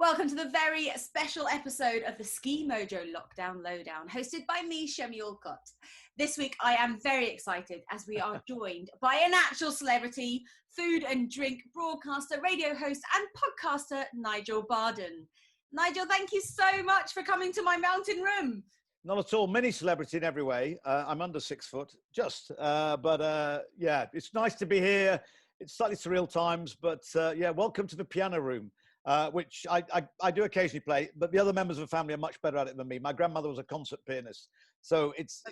Welcome to the very special episode of the Ski Mojo Lockdown Lowdown, hosted by me, Chemmy Alcott. This week, I am very excited as we are joined by an actual celebrity, food and drink broadcaster, radio host, and podcaster, Nigel Barden. Nigel, thank you so much for coming to my mountain room. Not at all. Mini celebrity in every way. I'm under 6 foot, yeah, it's nice to be here. It's slightly surreal times, but yeah, welcome to the piano room. Which I do occasionally play, but the other members of the family are much better at it than me. My grandmother was a concert pianist. So it's,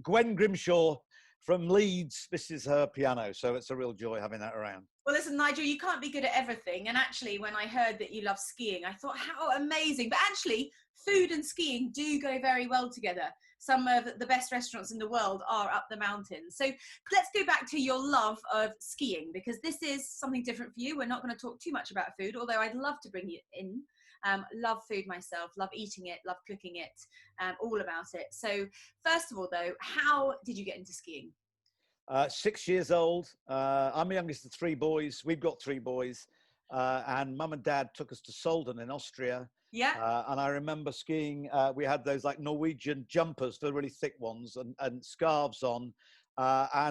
Gwen Grimshaw from Leeds, this is her piano. So it's a real joy having that around. Well, listen, Nigel, you can't be good at everything. And actually, when I heard that you love skiing, I thought, how amazing. But actually, food and skiing do go very well together. Some of the best restaurants in the world are up the mountains. So let's go back to your love of skiing, because this is something different for you. We're not going to talk too much about food, although I'd love to bring you in. Love food myself, love eating it, love cooking it, all about it. So first of all, though, how did you get into skiing? 6 years old. I'm the youngest of 3 boys. We've got 3 boys. And mum and dad took us to Solden in Austria. Yeah. And I remember skiing. We had those like Norwegian jumpers, the really thick ones, and scarves on. I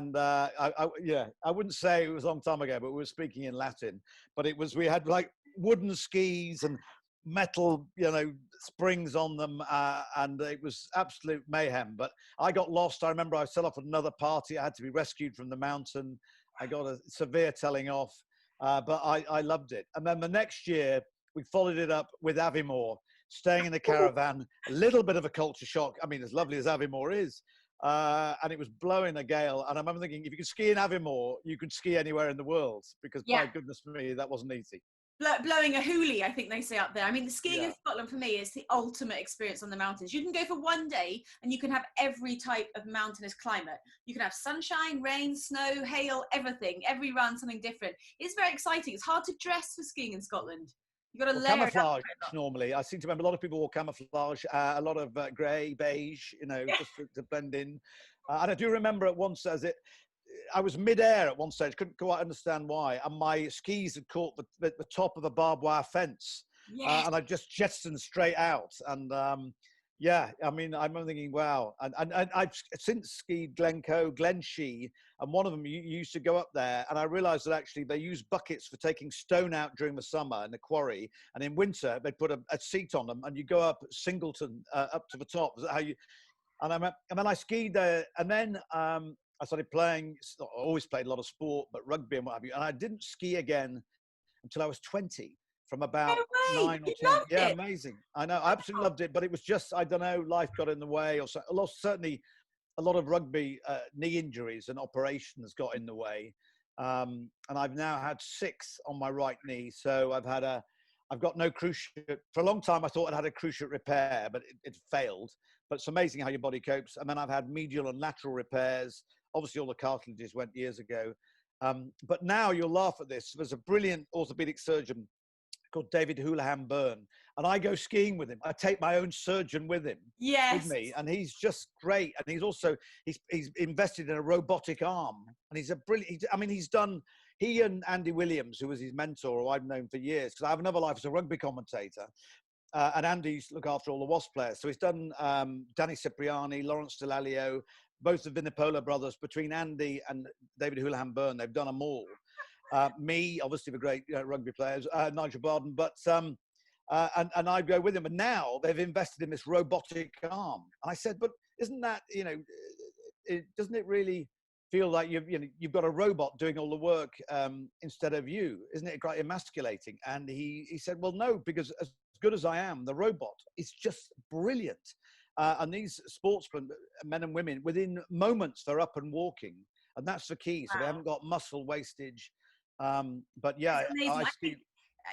wouldn't say it was a long time ago, but we were speaking in Latin. But we had like wooden skis and metal, springs on them, and it was absolute mayhem. But I got lost. I remember I set off at another party. I had to be rescued from the mountain. I got a severe telling off, but I loved it. And then the next year, we followed it up with Aviemore, staying in the caravan, a little bit of a culture shock. I mean, as lovely as Aviemore is, and it was blowing a gale. And I remember thinking, if you could ski in Aviemore, you could ski anywhere in the world, because my goodness me, that wasn't easy. Blowing a hoolie, I think they say up there. I mean, the skiing in Scotland for me is the ultimate experience on the mountains. You can go for one day and you can have every type of mountainous climate. You can have sunshine, rain, snow, hail, everything. Every run, something different. It's very exciting. It's hard to dress for skiing in Scotland. You've got to layer camouflage normally. I seem to remember a lot of people wore camouflage, a lot of grey, beige, just to blend in. And I do remember at once I was mid-air at one stage, couldn't quite understand why, and my skis had caught the top of a barbed wire fence, and I just jettisoned straight out. And I mean, I remember thinking, wow. And I've since skied Glenshee, and one of them used to go up there, and I realised that actually they use buckets for taking stone out during the summer in the quarry, and in winter they put a seat on them, and you go up Singleton up to the top. Is that how you? And then I skied there, and then I started playing. I always played a lot of sport, but rugby and what have you. And I didn't ski again until I was 20. From about 9 or 10. Yeah, amazing. I know, I absolutely loved it, but it was just, I don't know, life got in the way, or so. Certainly a lot of rugby knee injuries and operations got in the way. And I've now had 6 on my right knee. So I've got no cruciate. For a long time, I thought I'd had a cruciate repair, but it failed. But it's amazing how your body copes. And then I've had medial and lateral repairs. Obviously, all the cartilages went years ago. But now you'll laugh at this. There's a brilliant orthopedic surgeon called David Houlihan Byrne, and I go skiing with him. I take my own surgeon with him, with me, and he's just great. And he's invested in a robotic arm, and he's a brilliant. He and Andy Williams, who was his mentor, who I've known for years, because I have another life as a rugby commentator. And Andy used to look after all the Wasp players. So he's done Danny Cipriani, Lawrence Delalio, both the Vinipola brothers. Between Andy and David Houlihan Byrne, they've done them all. Me, obviously, the great rugby players, Nigel Barden, but and I go with him. And now they've invested in this robotic arm. And I said, but isn't that, doesn't it really feel like you've got a robot doing all the work instead of you? Isn't it quite emasculating? And he said, well, no, because as good as I am, the robot is just brilliant. And these sportsmen, men and women, within moments, they're up and walking. And that's the key. So they haven't got muscle wastage. But yeah,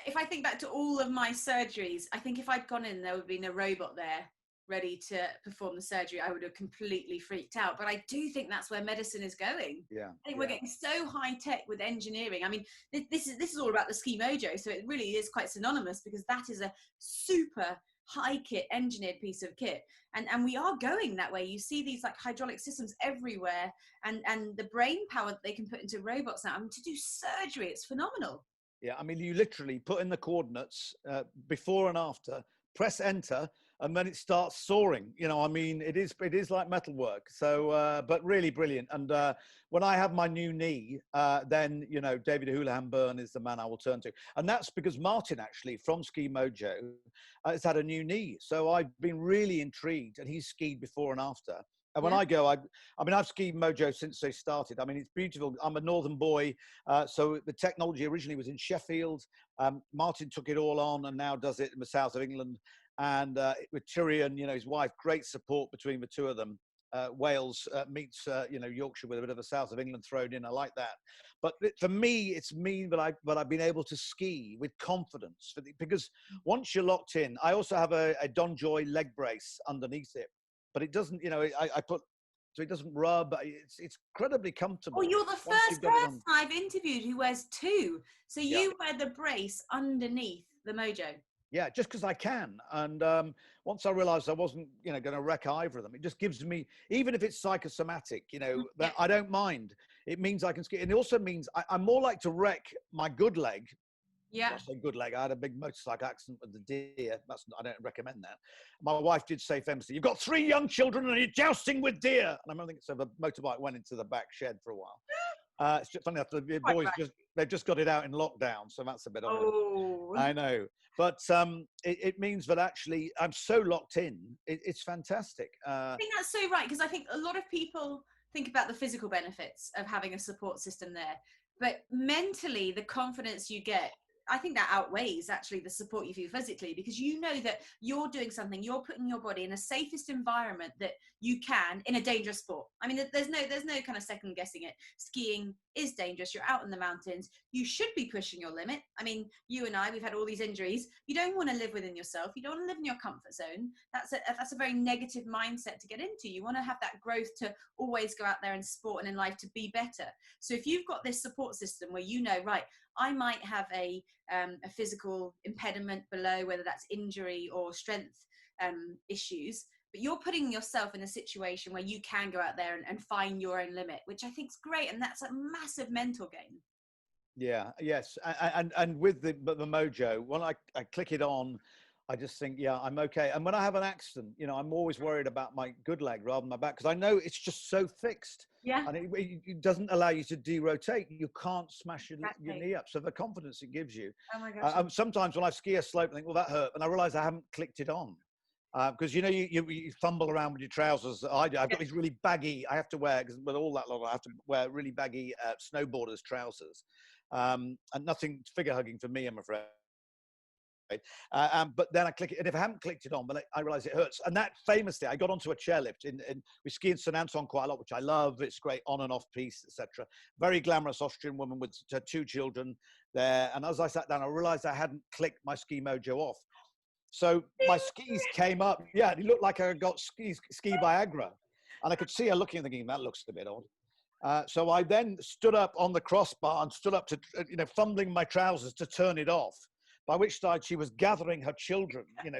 if I think back to all of my surgeries, I think if I'd gone in, there would have been a robot there ready to perform the surgery. I would have completely freaked out. But I do think that's where medicine is going. Yeah, I think we're getting so high tech with engineering. I mean, this is all about the Ski Mojo, so it really is quite synonymous, because that is a super high kit engineered piece of kit, and we are going that way. You see these like hydraulic systems everywhere, and the brain power that they can put into robots now. I mean, to do surgery, it's phenomenal. Yeah, I mean, you literally put in the coordinates before and after, press enter, and then it starts soaring. You know, I mean, it is like metalwork. So, but really brilliant. And when I have my new knee, then you know, David Houlihan Byrne is the man I will turn to, and that's because Martin actually from Ski Mojo has had a new knee. So I've been really intrigued, and he's skied before and after. And when I go, I mean, I've skied Mojo since they started. I mean, it's beautiful. I'm a northern boy, so the technology originally was in Sheffield. Martin took it all on and now does it in the south of England. And with Tyrion, you know, his wife, great support between the two of them. Wales meets, you know, Yorkshire with a bit of a south of England thrown in. I like that. But for me, it's me that I've been able to ski with confidence because once you're locked in, I also have a Don Joy leg brace underneath it. But it doesn't, you know, I put, so it doesn't rub. It's incredibly comfortable. Well, you're the first person I've interviewed who wears two. So you wear the brace underneath the Mojo. Yeah, just because I can. And once I realized I wasn't, you know, going to wreck either of them, it just gives me, even if it's psychosomatic, you know, that I don't mind. It means I can ski. And it also means I'm more like to wreck my good leg. Yeah. I say good leg. I had a big motorcycle accident with the deer. I don't recommend that. My wife did say famously, "You've got 3 young children and you're jousting with deer." And I remember so the motorbike went into the back shed for a while. It's just funny enough, the boys they've just got it out in lockdown, so that's a bit of I know. But it means that actually I'm so locked in. It's fantastic. I think that's so right, because I think a lot of people think about the physical benefits of having a support system there, but mentally the confidence you get, I think that outweighs actually the support you feel physically, because you know that you're doing something, you're putting your body in a safest environment that you can in a dangerous sport. I mean, there's no kind of second guessing it. Skiing is dangerous. You're out in the mountains. You should be pushing your limit. I mean, you and I, we've had all these injuries. You don't want to live within yourself. You don't want to live in your comfort zone. That's a very negative mindset to get into. You want to have that growth to always go out there in sport and in life to be better. So if you've got this support system where you know, right, I might have a physical impediment below, whether that's injury or strength issues, but you're putting yourself in a situation where you can go out there and find your own limit, which I think is great. And that's a massive mental game. Yeah, yes. And with the Mojo, when I click it on, I just think, yeah, I'm okay. And when I have an accident, you know, I'm always worried about my good leg rather than my back, because I know it's just so fixed. Yeah. And it doesn't allow you to de-rotate. You can't smash your knee up. So the confidence it gives you. Oh my gosh. Sometimes when I ski a slope, I think, well, that hurt. And I realize I haven't clicked it on. Because, you know, you fumble around with your trousers. I do. I've got these really baggy, I have to wear, because with all that lot, I have to wear really baggy snowboarders trousers. And nothing figure hugging for me, I'm afraid. But then I click it, and if I haven't clicked it on, but I realize it hurts. And that famously, I got onto a chairlift we ski in St Anton quite a lot, which I love. It's great on and off piece, etc. Very glamorous Austrian woman with 2 children there. And as I sat down, I realized I hadn't clicked my Ski Mojo off. So my skis came up. Yeah, it looked like I got ski Viagra. And I could see her looking and thinking, that looks a bit odd. So I then stood up on the crossbar and stood up to, you know, fumbling my trousers to turn it off. By which side she was gathering her children, you know,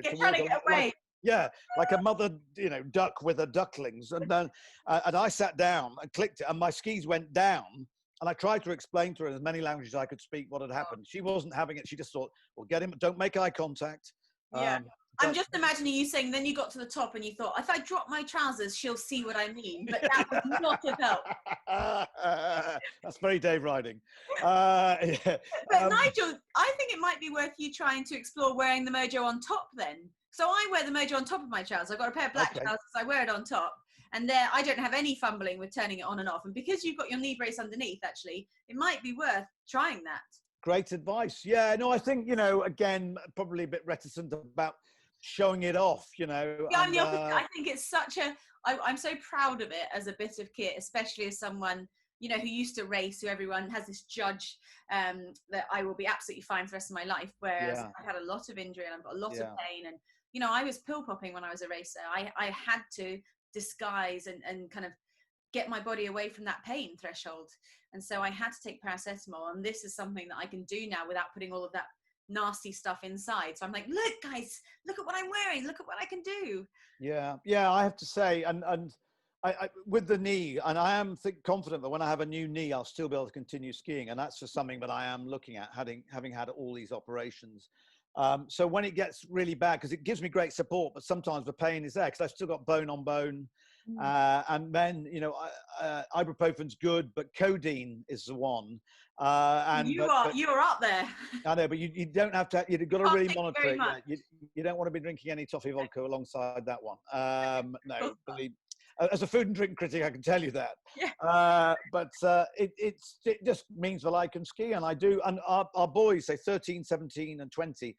like a mother, you know, duck with her ducklings. And then, and I sat down and clicked it, and my skis went down. And I tried to explain to her in as many languages I could speak what had happened. She wasn't having it. She just thought, well, get him, don't make eye contact. Yeah. I'm just imagining you saying, then you got to the top and you thought, if I drop my trousers, she'll see what I mean. But that would not have helped. That's very Dave Riding. But Nigel, I think it might be worth you trying to explore wearing the Mojo on top then. So I wear the Mojo on top of my trousers. I've got a pair of black trousers, I wear it on top. And there, I don't have any fumbling with turning it on and off. And because you've got your knee brace underneath, actually, it might be worth trying that. Great advice. Yeah, no, I think, you know, again, probably a bit reticent about showing it off, you know. Yeah, I'm the opposite. I think it's such I'm so proud of it as a bit of kit, especially as someone, you know, who used to race, who everyone has this judge that I will be absolutely fine for the rest of my life, whereas I've had a lot of injury and I've got a lot of pain. And, you know, I was pill popping when I was a racer. I had to disguise and kind of get my body away from that pain threshold. And so I had to take paracetamol. And this is something that I can do now without putting all of that nasty stuff inside. So I'm like, look guys, look at what I'm wearing, look at what I can do. Yeah, I have to say, and with the knee, and I am confident that when I have a new knee, I'll still be able to continue skiing. And that's just something that I am looking at, having had all these operations. So when it gets really bad, because it gives me great support, but sometimes the pain is there because I've still got bone on bone. And then, ibuprofen's good, but codeine is the one. You're up there. I know, but you don't have to. You've got to really monitor it. Yeah, you don't want to be drinking any toffee vodka alongside that one. No, believe. As a food and drink critic, I can tell you that. Yeah. But it just means that I can ski, and I do. And our boys, say 13, 17, and 20,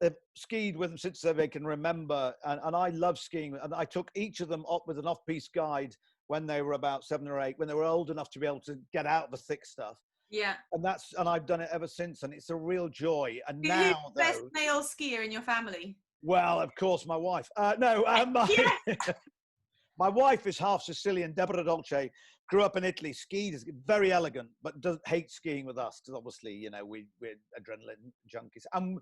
they've skied with them since they can remember. And I love skiing. And I took each of them up with an off-piste guide when they were about 7 or 8, when they were old enough to be able to get out of the thick stuff. Yeah. And I've done it ever since, and it's a real joy. And Who's now, the best male skier in your family? Well, of course, my wife. My wife is half Sicilian. Deborah Dolce grew up in Italy, skied, is very elegant, but doesn't hate skiing with us because obviously, we're adrenaline junkies. And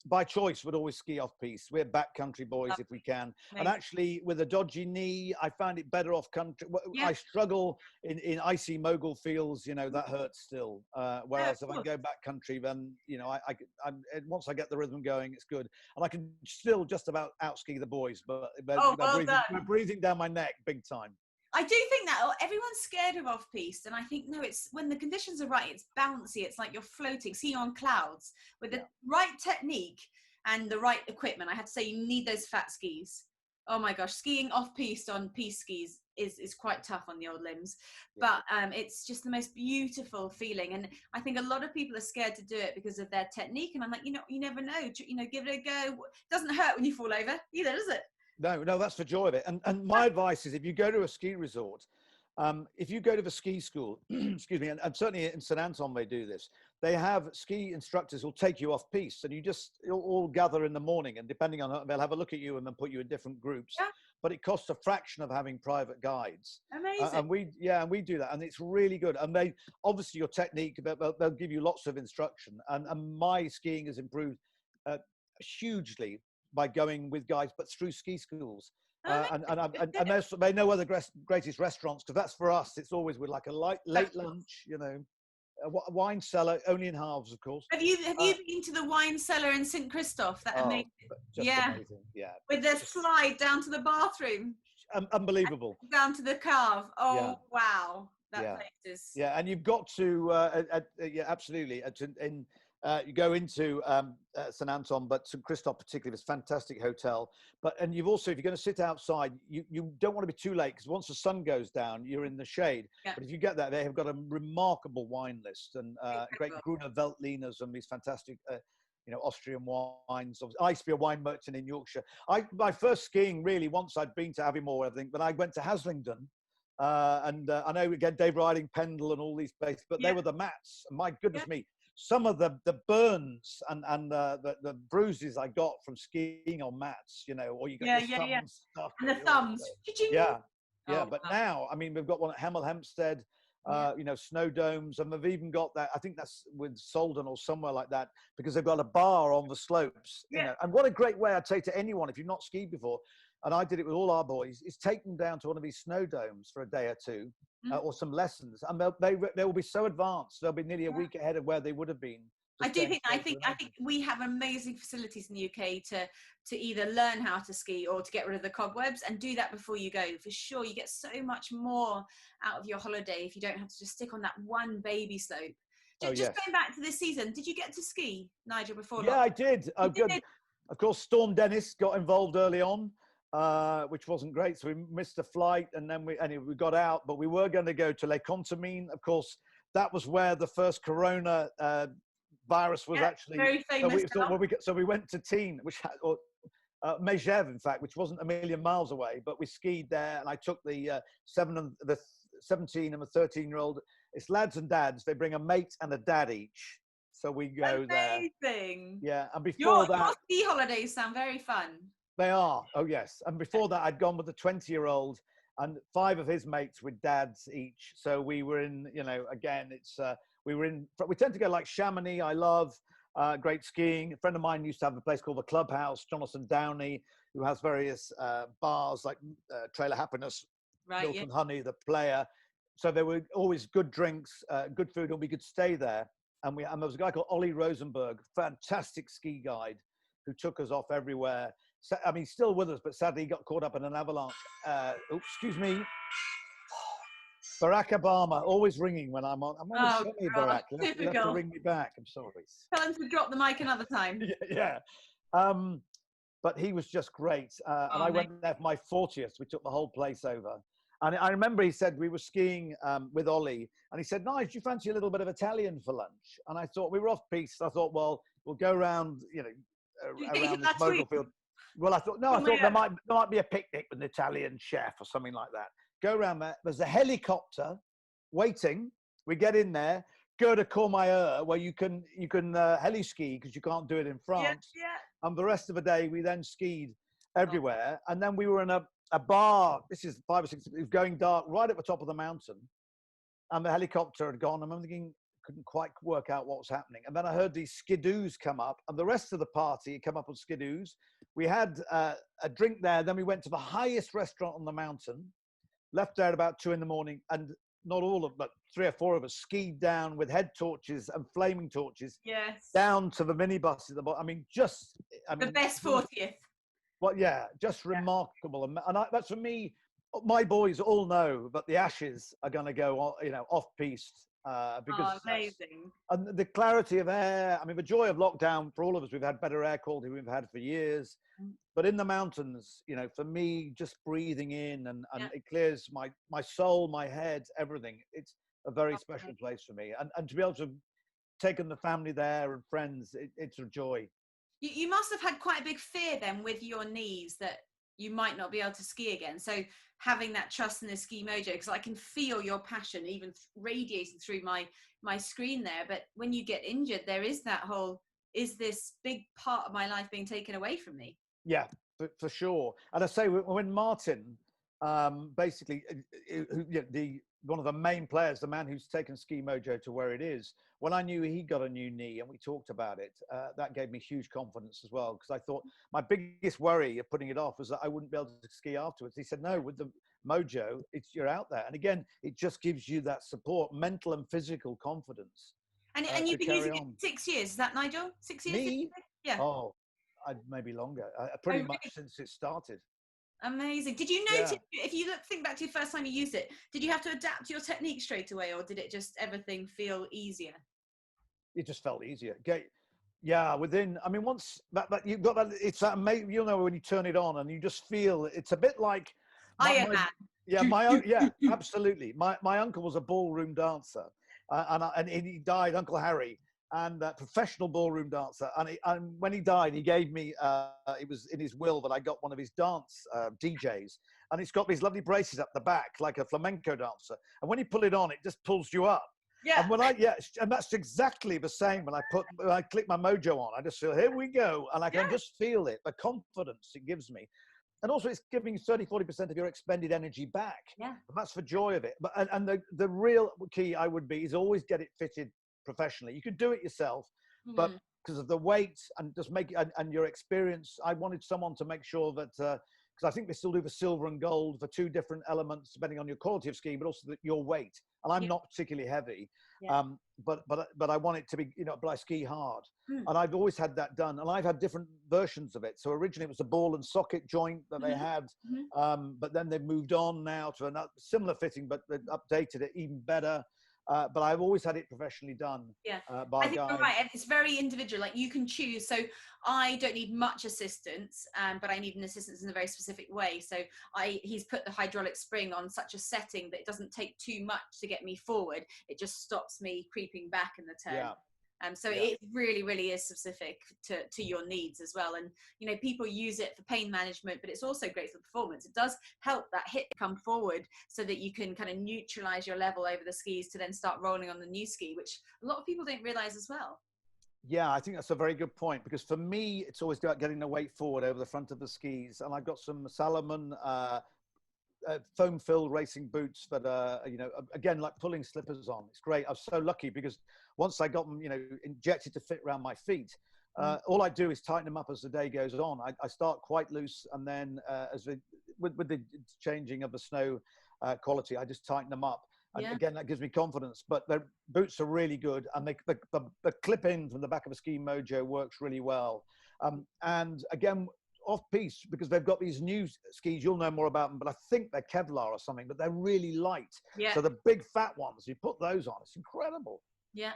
by choice, would always ski off piste. We're backcountry boys if we can. Amazing. And actually, with a dodgy knee, I find it better off country. Yeah. I struggle in icy mogul fields. That hurts still. Whereas if I go back country, then once I get the rhythm going, it's good. And I can still just about out ski the boys, but they're breathing down my neck big time. I do think that everyone's scared of off-piste, and I think, no, it's when the conditions are right, it's bouncy, it's like you're floating, skiing on clouds. With the right technique and the right equipment, I have to say, you need those fat skis. Oh my gosh, skiing off-piste on piste skis is quite tough on the old limbs, but it's just the most beautiful feeling. And I think a lot of people are scared to do it because of their technique, and I'm like, you never know, give it a go. It doesn't hurt when you fall over either, does it? No, that's the joy of it. And my advice is, if you go to a ski resort, if you go to the ski school, excuse me, and certainly in St. Anton they do this, they have ski instructors who'll take you off piste, and you'll all gather in the morning, and depending on, they'll have a look at you and then put you in different groups. Yeah. But it costs a fraction of having private guides. Amazing. And we do that, and it's really good. And they obviously, your technique, they'll give you lots of instruction, and my skiing has improved hugely by going with guides, but through ski schools. And they know where the greatest restaurants, because that's for us, it's always with like a late lunch, a wine cellar, only in halves, of course. Have you been to the wine cellar in St. Christoph? That amazing. Amazing. Yeah. With the slide down to the bathroom. Unbelievable. Down to the cave. Oh, wow. That place is. Yeah, and you've got to, absolutely. You go into St. Anton, but St. Christoph particularly, this fantastic hotel. And you've also, if you're going to sit outside, you don't want to be too late, because once the sun goes down, you're in the shade. Yeah. But if you get there, they have got a remarkable wine list, and great Gruner Veltliners and these fantastic, Austrian wines. I used to be a wine merchant in Yorkshire. My first skiing, really, once I'd been to Aviemore, I think, but I went to Haslingden. And I know, again, Dave Riding, Pendle and all these places, but they were the mats. My goodness me. Some of the burns and the bruises I got from skiing on mats, or you got your thumbs stuck. And the thumbs. But now, I mean, we've got one at Hemel Hempstead, snow domes, and they've even got that, I think that's with Solden or somewhere like that, because they've got a bar on the slopes. And what a great way, I'd say to anyone, if you've not skied before, and I did it with all our boys, is take them down to one of these snow domes for a day or two, or some lessons, and they will be so advanced, they'll be nearly a week ahead of where they would have been. I think we have amazing facilities in the UK to either learn how to ski or to get rid of the cobwebs, and do that before you go. For sure, you get so much more out of your holiday if you don't have to just stick on that one baby slope. Just going back to this season, did you get to ski, Nigel, before? Yeah, I did. Of course, Storm Dennis got involved early on. Which wasn't great, so we missed the flight, and then we got out. But we were going to go to Les Contamines. Of course, that was where the first corona virus was actually very famous. So we went to Tignes, Megève, in fact, which wasn't a million miles away. But we skied there, and I took the 17 and the 13-year-old. It's lads and dads. They bring a mate and a dad each. So we go there. Amazing. Yeah, and before that, your ski holidays sound very fun. They are. Oh, yes. And before that, I'd gone with a 20-year-old and 5 of his mates with dads each. So we were in, again, we tend to go like Chamonix, I love, great skiing. A friend of mine used to have a place called the Clubhouse, Jonathan Downey, who has various bars like Trailer Happiness, Right. Milk Yeah. and Honey, the player. So there were always good drinks, good food, and we could stay there. And there was a guy called Ollie Rosenberg, fantastic ski guide, who took us off everywhere. So, I mean, still with us, but sadly he got caught up in an avalanche. Excuse me. Barack Obama, always ringing when I'm on. I'm on Oh, the show, God. Barack. You'll have to ring me back. I'm sorry. Tell him to drop the mic another time. Yeah. But he was just great. And I went there for my 40th. We took the whole place over. And I remember he said, we were skiing with Ollie. And he said, Nigel, do you fancy a little bit of Italian for lunch? And I thought, we were off piste. I thought, well, we'll go around, around this mogul field. Well, I thought there might be a picnic with an Italian chef or something like that. Go around there. There's a helicopter waiting. We get in there, go to Courmayeur, where you can heli ski because you can't do it in France. Yeah. And the rest of the day, we then skied everywhere. And then we were in a bar. This is 5 or 6. It was going dark right at the top of the mountain, and the helicopter had gone. I'm thinking, couldn't quite work out what was happening. And then I heard these skidoos come up, and the rest of the party come up on skidoos. We had a drink there. Then we went to the highest restaurant on the mountain. Left there at about 2 a.m, and not all of, but 3 or 4 of us skied down with head torches and flaming torches. Yes. Down to the minibus at the bottom. The best 40th. Well, yeah, just remarkable. And that's for me. My boys all know that the Ashes are going to go, off piste because amazing. And the clarity of air. I mean, the joy of lockdown for all of us. We've had better air quality we've had for years. But in the mountains, for me, just breathing in and it clears my soul, my head, everything. It's a very special place for me. And to be able to have taken the family there and friends, it's a joy. You must have had quite a big fear then with your knees that you might not be able to ski again. So having that trust in the Ski Mojo, because I can feel your passion even radiating through my screen there. But when you get injured, there is that is this big part of my life being taken away from me? Yeah, for sure. And I say when Martin, basically, one of the main players, the man who's taken Ski Mojo to where it is, when I knew he got a new knee and we talked about it, that gave me huge confidence as well. Because I thought my biggest worry of putting it off was that I wouldn't be able to ski afterwards. He said, no, with the Mojo, you're out there. And again, it just gives you that support, mental and physical confidence. And you've been using it 6 years. Is that Nigel? 6 years? Me? Yeah. Oh, maybe longer. Pretty much since it started. Amazing. Did you notice, if you think back to your first time you used it, did you have to adapt your technique straight away, or did it just everything feel easier? It just felt easier. Yeah, once that you've got that, it's that amazing, when you turn it on and you just feel, it's a bit like Iron Man. Yeah, absolutely. My uncle was a ballroom dancer, and he died, Uncle Harry, and professional ballroom dancer. And when he died, he gave me, it was in his will that I got one of his dance DJs. And it's got these lovely braces up the back, like a flamenco dancer. And when you pull it on, it just pulls you up. Yeah. And and that's exactly the same when I click my Mojo on. I just feel, here we go. And I can just feel it, the confidence it gives me. And also it's giving 30-40% of your expended energy back. Yeah. And that's the joy of it. But and the real key is always get it fitted professionally. You could do it yourself, but because of the weight and just make it and your experience, I wanted someone to make sure that because I think they still do the silver and gold for 2 different elements depending on your quality of skiing, but also your weight. And I'm not particularly heavy, but I want it to be, but I ski hard, and I've always had that done. And I've had different versions of it. So originally it was a ball and socket joint that they had, but then they've moved on now to a similar fitting, but they've updated it even better. But I've always had it professionally done. Yeah, by I think guys. you're right. And it's very individual. Like you can choose. So I don't need much assistance, but I need an assistance in a very specific way. So he's put the hydraulic spring on such a setting that it doesn't take too much to get me forward. It just stops me creeping back in the turn. Yeah. So it really, really is specific to your needs as well. And, people use it for pain management, but it's also great for performance. It does help that hip come forward so that you can kind of neutralize your level over the skis to then start rolling on the new ski, which a lot of people don't realize as well. Yeah, I think that's a very good point, because for me, it's always about getting the weight forward over the front of the skis. And I've got some Salomon foam-filled racing boots that are, again, like pulling slippers on. It's great. I was so lucky because once I got them, injected to fit around my feet, all I do is tighten them up as the day goes on. I start quite loose, and then with the changing of the snow, quality. I just tighten them up. And Yeah. again, that gives me confidence. But the boots are really good, and the clip in from the back of a Ski Mojo works really well. And again, off-piste, because they've got these new skis, you'll know more about them, but I think they're Kevlar or something, but they're really light. Yeah. So the big fat ones, you put those on, it's incredible. Yeah.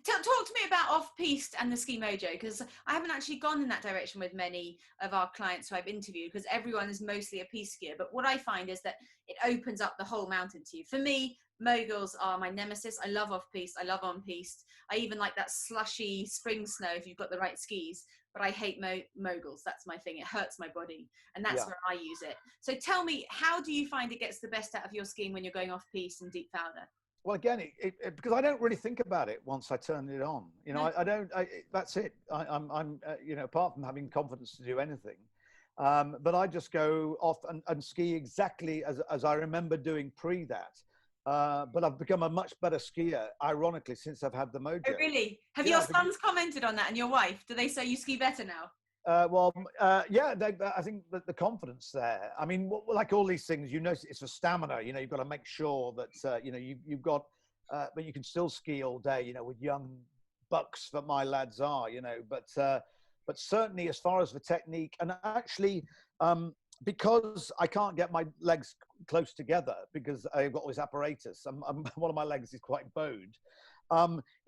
Talk to me about off-piste and the Ski Mojo, because I haven't actually gone in that direction with many of our clients who I've interviewed, because everyone is mostly a piste skier. But what I find is that it opens up the whole mountain to you. For me, moguls are my nemesis. I love off-piste. I love on-piste. I even like that slushy spring snow if you've got the right skis. But I hate moguls. That's my thing. It hurts my body. And that's where I use it. So tell me, how do you find it gets the best out of your skiing when you're going off-piste and deep powder? Well, again, because I don't really think about it once I turn it on. You know, I don't. That's it. I'm you know, apart from having confidence to do anything, but I just go off and ski exactly as I remember doing pre that. But I've become a much better skier, ironically, since I've had the Mojo. Oh, really? Have your sons commented on that, and your wife? Do they say you ski better now? Yeah, I think that the confidence there. I mean, like all these things, you know, it's for stamina. You know, you've got to make sure that you know you've got, but you can still ski all day. You know, with young bucks that my lads are. You know, but certainly as far as the technique, and actually, because I can't get my legs close together because I've got all this apparatus. One of my legs is quite bowed.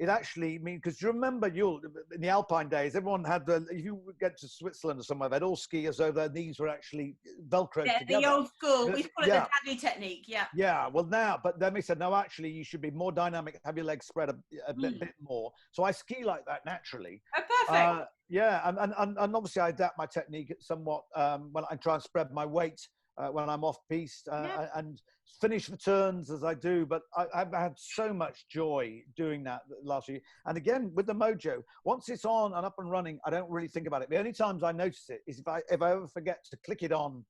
It actually means, because you remember, in the Alpine days, everyone had if you get to Switzerland or somewhere, they'd all ski as though their knees were actually Velcroed together. The old school, we call it the daddy technique, Yeah, well now, but then they said, no, actually, you should be more dynamic, have your legs spread a bit more. So I ski like that naturally. Oh, perfect. Yeah, and obviously I adapt my technique somewhat when I try and spread my weight when I'm off piste and finish the turns as I do. But I've had so much joy doing that last year. And again, with the Mojo, once it's on and up and running, I don't really think about it. The only times I notice it is if I ever forget to click it on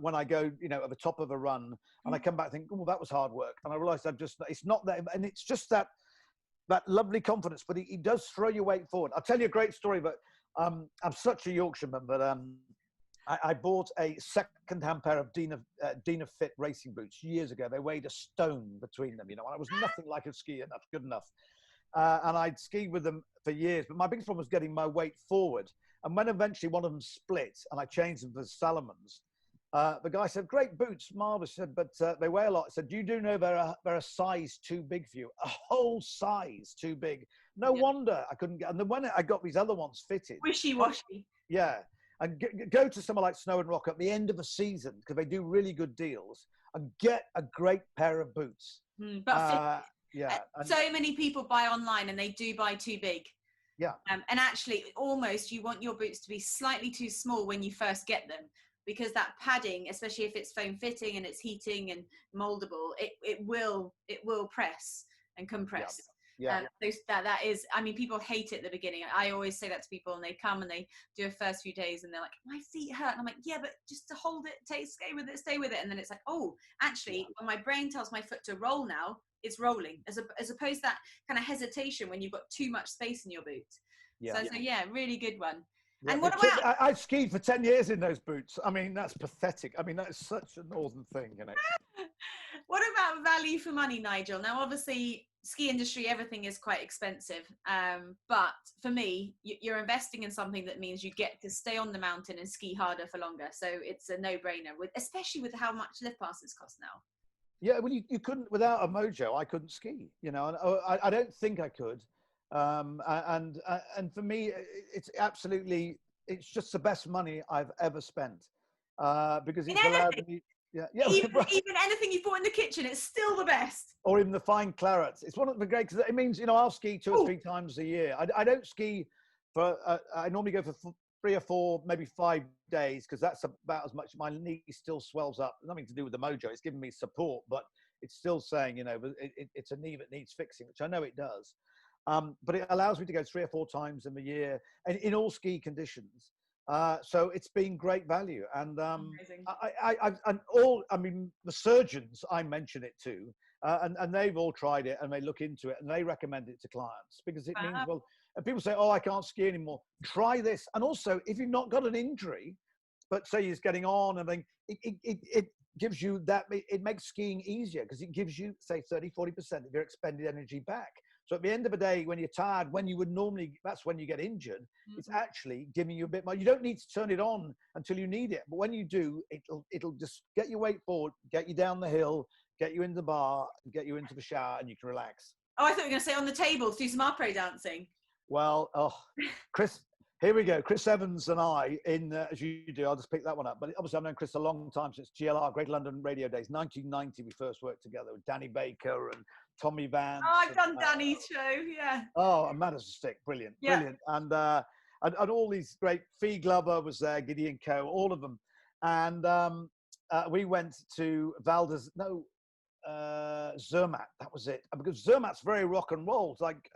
when I go, you know, at the top of a run, and I come back and think, oh, that was hard work. And I realize it's not that, and it's just that lovely confidence, but he does throw your weight forward. I'll tell you a great story, but I'm such a Yorkshireman, but I bought a second-hand pair of Dina Fit racing boots years ago. They weighed a stone between them, you know, and I was nothing like a skier, that's good enough. And I'd skied with them for years, but my biggest problem was getting my weight forward. And when eventually one of them split and I changed them for Salomons, the guy said, great boots, marvelous. Said, but they weigh a lot. I said, you do know they're a size too big for you, a whole size too big. No wonder I couldn't get. And then when I got these other ones fitted, wishy-washy. Yeah, and go to somewhere like Snow and Rock at the end of a season, because they do really good deals, and get a great pair of boots. So many people buy online and they do buy too big. Yeah. And actually, almost you want your boots to be slightly too small when you first get them, because that padding, especially if it's foam fitting and it's heating and moldable, it will press and compress. Yeah. That is, I mean, people hate it at the beginning. I always say that to people, and they come and they do a first few days and they're like, my feet hurt. And I'm like, yeah, but just to hold it, stay with it. And then it's like, oh, actually, when my brain tells my foot to roll now, it's rolling, as opposed to that kind of hesitation when you've got too much space in your boot. So really good one. Yeah, and what about? I skied for 10 years in those boots. I mean, that's pathetic. I mean, that is such a northern thing, you know. What about value for money, Nigel? Now, obviously, ski industry, everything is quite expensive. But for me, you're investing in something that means you get to stay on the mountain and ski harder for longer. So it's a no-brainer, especially with how much lift passes cost now. Yeah, well, you couldn't, without a Mojo, I couldn't ski, you know, and I don't think I could. And for me, it's just the best money I've ever spent, because it's allowed me. Even anything you bought in the kitchen, it's still the best. Or even the fine clarets. It's one of the great, because it means, you know, I'll ski 2 or 3 times a year. I don't ski for, I normally go for 3 or 4, maybe 5 days, because that's about as much. My knee still swells up. Nothing to do with the Mojo. It's giving me support, but it's still saying, you know, it's a knee that needs fixing, which I know it does. But it allows me to go 3 or 4 times in the year, and in all ski conditions. So it's been great value. And the surgeons I mention it to, and they've all tried it and they look into it and they recommend it to clients, because it means, well, and people say, oh, I can't ski anymore. Try this. And also, if you've not got an injury, but say you're getting on and then gives you that, it makes skiing easier because it gives you, say, 30-40% of your expended energy back. So at the end of the day, when you're tired, when you would normally, that's when you get injured, it's actually giving you a bit more. You don't need to turn it on until you need it. But when you do, it'll just get your weight forward, get you down the hill, get you into the bar, get you into the shower, and you can relax. Oh, I thought you were going to say on the table, do some après dancing. Well, Chris, here we go. Chris Evans and I, as you do, I'll just pick that one up. But obviously I've known Chris a long time, since GLR, Great London Radio Days. 1990, we first worked together with Danny Baker and Tommy Vance. Oh, I've done Danny's show, yeah. Oh, and Mad as a Stick, brilliant, brilliant. And all these great, Fee Glover was there, Gideon Coe, all of them. And we went to Zermatt, that was it. Because Zermatt's very rock and roll. It's like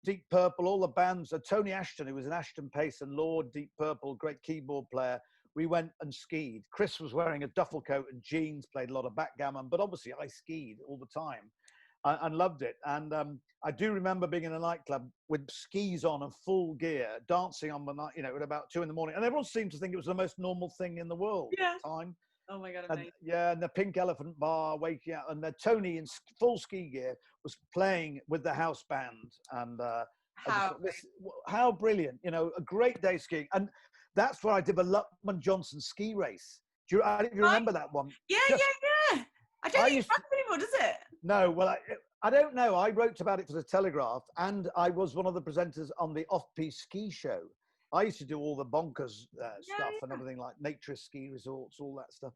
Deep Purple, all the bands. Tony Ashton, who was in Ashton Pace and Lord, Deep Purple, great keyboard player. We went and skied. Chris was wearing a duffel coat and jeans, played a lot of backgammon, but obviously I skied all the time. And loved it. And I do remember being in a nightclub with skis on and full gear, dancing on the night, at about 2 a.m. And everyone seemed to think it was the most normal thing in the world at the time. Oh my God, amazing. And the Pink Elephant Bar, waking out, and Tony in full ski gear was playing with the house band. And how brilliant, a great day skiing. And that's where I did the Luckman Johnson ski race. Do you remember that one? Yeah. I don't think it's fun anymore, does it? No, well, I don't know. I wrote about it for the Telegraph, and I was one of the presenters on the Off-Piste Ski Show. I used to do all the bonkers stuff and everything, like nature ski resorts, all that stuff.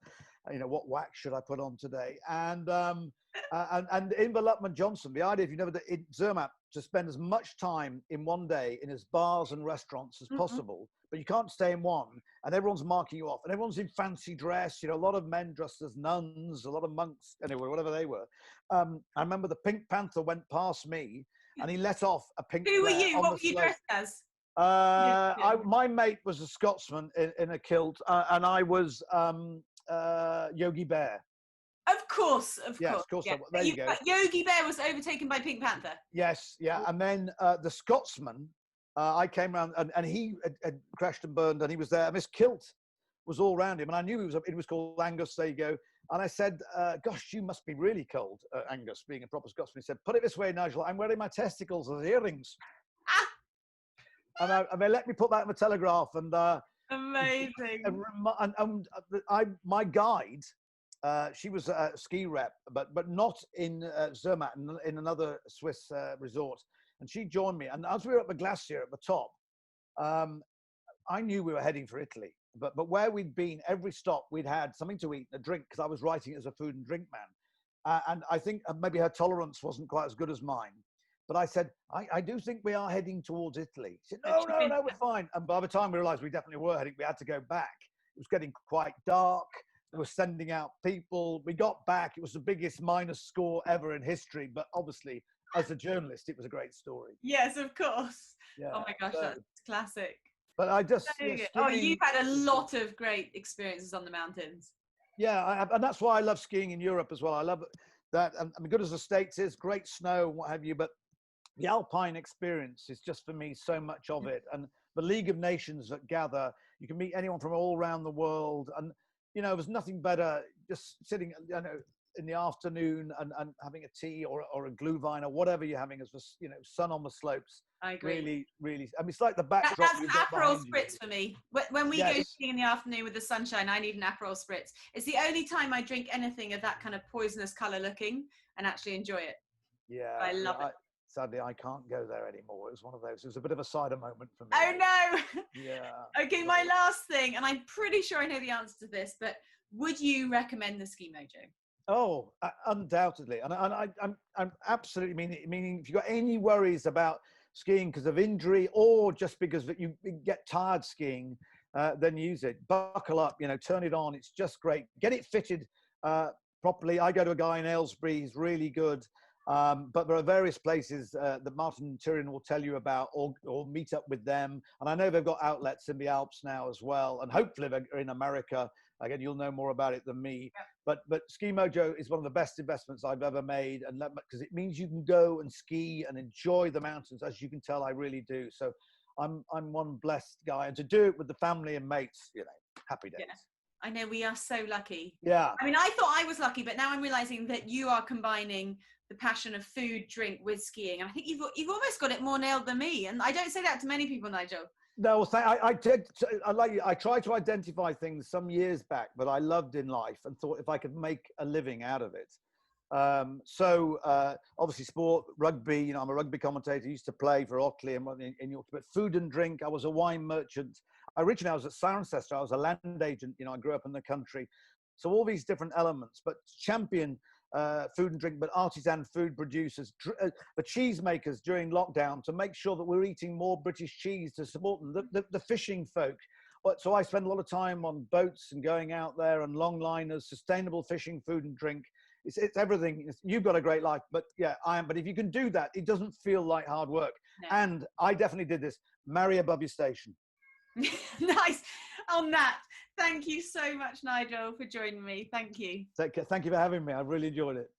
What wax should I put on today? And in the Luckman Johnson, the idea, if you never did in Zermatt, to spend as much time in one day in as bars and restaurants as possible, but you can't stay in one, and everyone's marking you off, and everyone's in fancy dress. A lot of men dressed as nuns, a lot of monks, anyway, whatever they were. I remember the Pink Panther went past me, and he let off a pink. Who were you? What were you dressed as? My mate was a Scotsman in a kilt, and I was Yogi Bear. Of course. Yeah. There you go. Yogi Bear was overtaken by Pink Panther. Yes, yeah. And then the Scotsman, I came around, and he had crashed and burned, and he was there. And this kilt was all around him, and I knew it was called Angus. There you go. And I said, gosh, you must be really cold, Angus, being a proper Scotsman. He said, put it this way, Nigel, I'm wearing my testicles as earrings. And they let me put that in the Telegraph. And amazing. My guide, she was a ski rep, but not in Zermatt, in another Swiss resort. And she joined me. And as we were at the glacier at the top, I knew we were heading for Italy. But where we'd been, every stop, we'd had something to eat and a drink, because I was writing as a food and drink man. And I think maybe her tolerance wasn't quite as good as mine. But I said, I do think we are heading towards Italy. She said, no, we're fine. And by the time we realized we definitely were heading, we had to go back. It was getting quite dark. They were sending out people. We got back. It was the biggest minus score ever in history. But obviously, as a journalist, it was a great story. Yes, of course. Yeah, oh my gosh, that's classic. But I just... you've had a lot of great experiences on the mountains. Yeah, and that's why I love skiing in Europe as well. I love that. I mean, good as the States is, great snow and what have you, but the Alpine experience is just, for me, so much of it. And the League of Nations that gather, you can meet anyone from all around the world. And, there's nothing better just sitting, in the afternoon and having a tea or a glühwein or whatever you're having as the, sun on the slopes. I agree. Really. I mean, it's like the backdrop. That's Aperol Spritz for me. When we go skiing in the afternoon with the sunshine, I need an Aperol Spritz. It's the only time I drink anything of that kind of poisonous colour looking and actually enjoy it. Yeah. I love it. Sadly, I can't go there anymore. It was one of those. It was a bit of a cider moment for me. Oh, no. Yeah. Okay, my last thing, and I'm pretty sure I know the answer to this, but would you recommend the Ski Mojo? Oh, undoubtedly. And I'm absolutely meaning if you've got any worries about skiing because of injury or just because you get tired skiing, then use it. Buckle up, turn it on. It's just great. Get it fitted properly. I go to a guy in Aylesbury. He's really good. But there are various places that Martin and Tyrion will tell you about or meet up with them. And I know they've got outlets in the Alps now as well. And hopefully they're in America. Again, you'll know more about it than me. Yeah. But Ski Mojo is one of the best investments I've ever made. And because it means you can go and ski and enjoy the mountains. As you can tell, I really do. So I'm one blessed guy. And to do it with the family and mates, happy days. Yeah. I know we are so lucky. Yeah. I mean, I thought I was lucky, but now I'm realizing that you are combining the passion of food, drink with skiing. And I think you've almost got it more nailed than me. And I don't say that to many people, Nigel. No, I tried to identify things some years back that I loved in life and thought if I could make a living out of it. Obviously sport, rugby, I'm a rugby commentator, used to play for Otley and in York, but food and drink, I was a wine merchant. Originally I was at Cirencester, I was a land agent, I grew up in the country. So all these different elements, but champion food and drink, but artisan food producers, the cheese makers during lockdown to make sure that we're eating more British cheese to support them, the fishing folk. So I spend a lot of time on boats and going out there and longliners, sustainable fishing, food and drink. It's everything. You've got a great life, but but if you can do that, it doesn't feel like hard work. No. And I definitely did this. Marry above your station. Nice. On that, thank you so much, Nigel, for joining me. Thank you. Thank you for having me. I really enjoyed it.